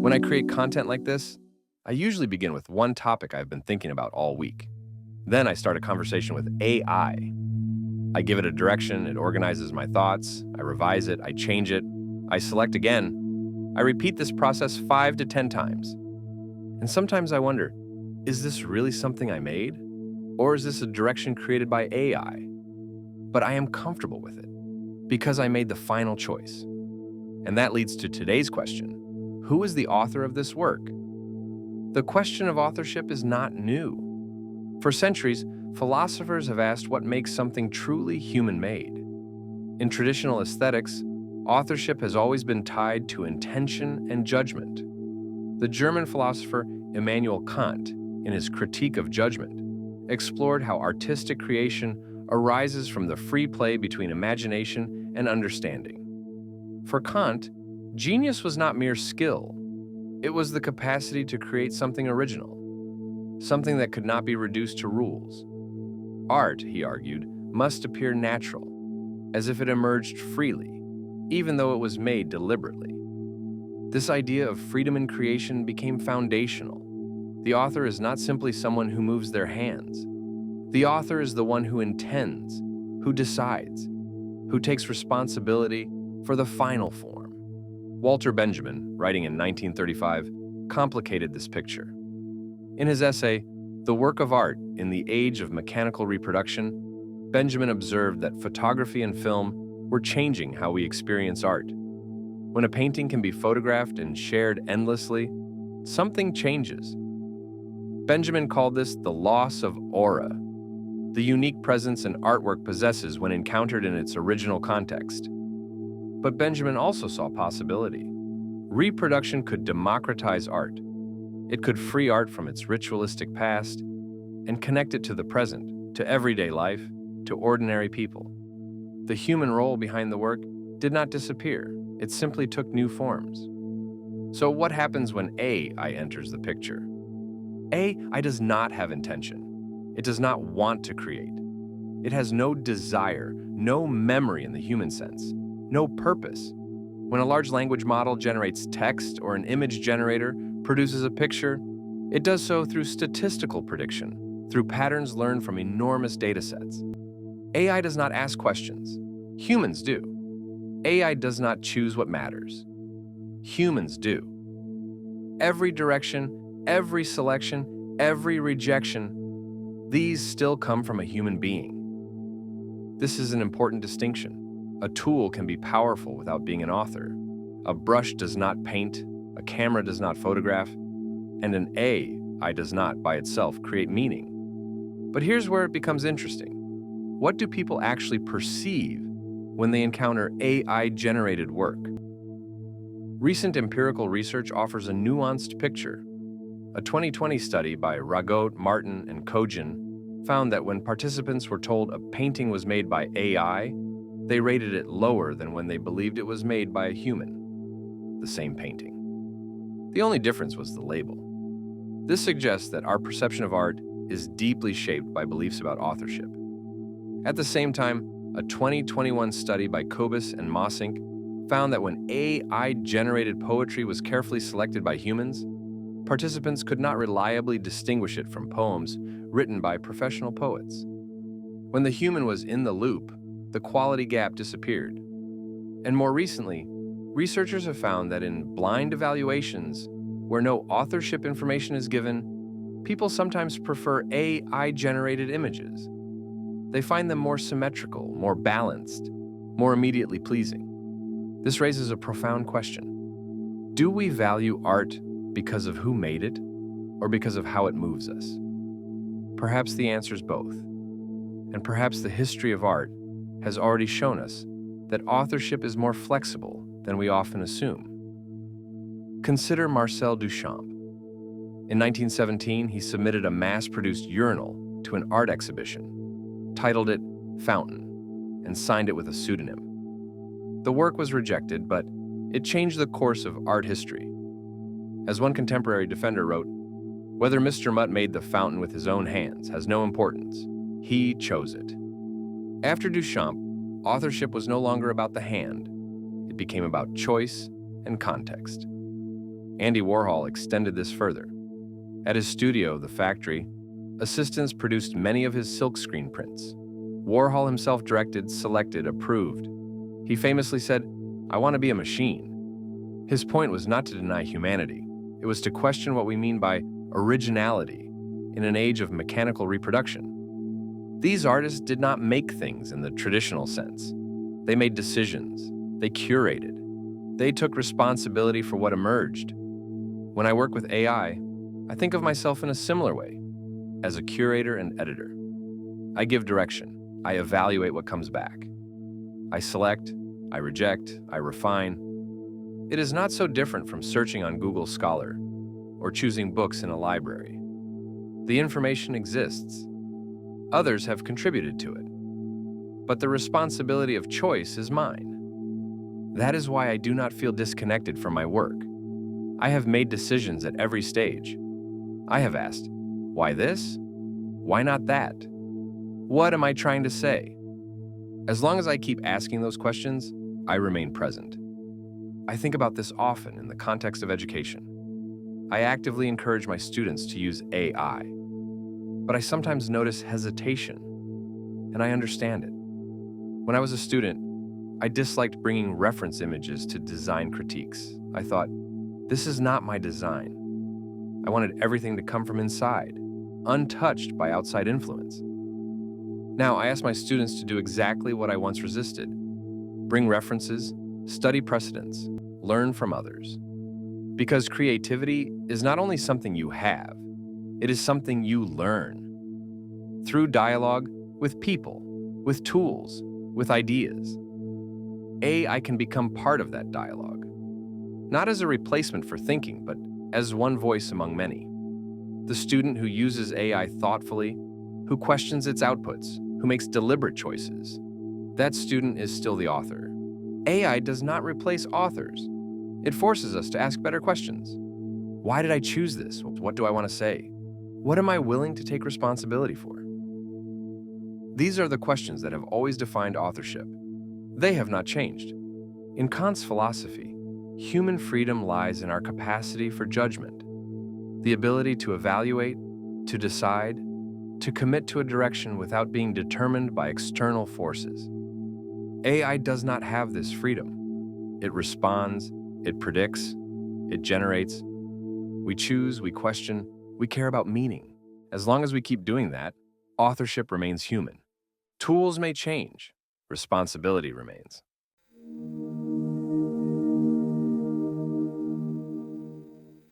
When I create content like this, I usually begin with one topic I've been thinking about all week. Then I start a conversation with AI. I give it a direction, it organizes my thoughts, I revise it, I change it, I select again. I repeat this process 5 to 10 times. And sometimes I wonder, is this really something I made? Or is this a direction created by AI? But I am comfortable with it because I made the final choice. And that leads to today's question. Who is the author of this work? The question of authorship is not new. For centuries, philosophers have asked what makes something truly human-made. In traditional aesthetics, authorship has always been tied to intention and judgment. The German philosopher Immanuel Kant, in his Critique of Judgment, explored how artistic creation arises from the free play between imagination and understanding. For Kant, genius was not mere skill. It was the capacity to create something original, something that could not be reduced to rules. Art, he argued, must appear natural, as if it emerged freely, even though it was made deliberately. This idea of freedom in creation became foundational. The author is not simply someone who moves their hands. The author is the one who intends, who decides, who takes responsibility for the final form. Walter Benjamin, writing in 1935, complicated this picture. In his essay, The Work of Art in the Age of Mechanical Reproduction, Benjamin observed that photography and film were changing how we experience art. When a painting can be photographed and shared endlessly, something changes. Benjamin called this the loss of aura, the unique presence an artwork possesses when encountered in its original context. But Benjamin also saw possibility. Reproduction could democratize art. It could free art from its ritualistic past and connect it to the present, to everyday life, to ordinary people. The human role behind the work did not disappear. It simply took new forms. So what happens when AI enters the picture? AI does not have intention. It does not want to create. It has no desire, no memory in the human sense, no purpose. When a large language model generates text or an image generator produces a picture, it does so through statistical prediction, through patterns learned from enormous data sets. AI does not ask questions. Humans do. AI does not choose what matters. Humans do. Every direction, every selection, every rejection, these still come from a human being. This is an important distinction. A tool can be powerful without being an author. A brush does not paint, a camera does not photograph, and an AI does not, by itself, create meaning. But here's where it becomes interesting. What do people actually perceive when they encounter AI-generated work? Recent empirical research offers a nuanced picture. A 2020 study by Ragot, Martin, and Kogin found that when participants were told a painting was made by AI, they rated it lower than when they believed it was made by a human, the same painting. The only difference was the label. This suggests that our perception of art is deeply shaped by beliefs about authorship. At the same time, a 2021 study by Kobus and Mossink found that when AI-generated poetry was carefully selected by humans, participants could not reliably distinguish it from poems written by professional poets. When the human was in the loop, the quality gap disappeared. And more recently, researchers have found that in blind evaluations, where no authorship information is given, people sometimes prefer AI-generated images. They find them more symmetrical, more balanced, more immediately pleasing. This raises a profound question. Do we value art because of who made it, or because of how it moves us? Perhaps the answer is both. And perhaps the history of art has already shown us that authorship is more flexible than we often assume. Consider Marcel Duchamp. In 1917, he submitted a mass-produced urinal to an art exhibition, titled it Fountain, and signed it with a pseudonym. The work was rejected, but it changed the course of art history. As one contemporary defender wrote, "Whether Mr. Mutt made the fountain with his own hands has no importance. He chose it." After Duchamp, authorship was no longer about the hand. It became about choice and context. Andy Warhol extended this further. At his studio, The Factory, assistants produced many of his silkscreen prints. Warhol himself directed, selected, approved. He famously said, "I want to be a machine." His point was not to deny humanity. It was to question what we mean by originality in an age of mechanical reproduction. These artists did not make things in the traditional sense. They made decisions. They curated. They took responsibility for what emerged. When I work with AI, I think of myself in a similar way, as a curator and editor. I give direction. I evaluate what comes back. I select, I reject, I refine. It is not so different from searching on Google Scholar or choosing books in a library. The information exists. Others have contributed to it. But the responsibility of choice is mine. That is why I do not feel disconnected from my work. I have made decisions at every stage. I have asked, why this? Why not that? What am I trying to say? As long as I keep asking those questions, I remain present. I think about this often in the context of education. I actively encourage my students to use AI, but I sometimes notice hesitation, and I understand it. When I was a student, I disliked bringing reference images to design critiques. I thought, this is not my design. I wanted everything to come from inside, untouched by outside influence. Now, I ask my students to do exactly what I once resisted. Bring references, study precedents, learn from others. Because creativity is not only something you have, it is something you learn. Through dialogue with people, with tools, with ideas. AI can become part of that dialogue. Not as a replacement for thinking, but as one voice among many. The student who uses AI thoughtfully, who questions its outputs, who makes deliberate choices, that student is still the author. AI does not replace authors. It forces us to ask better questions. Why did I choose this? What do I want to say? What am I willing to take responsibility for? These are the questions that have always defined authorship. They have not changed. In Kant's philosophy, human freedom lies in our capacity for judgment, the ability to evaluate, to decide, to commit to a direction without being determined by external forces. AI does not have this freedom. It responds, it predicts, it generates. We choose, we question, we care about meaning. As long as we keep doing that, authorship remains human. Tools may change, responsibility remains.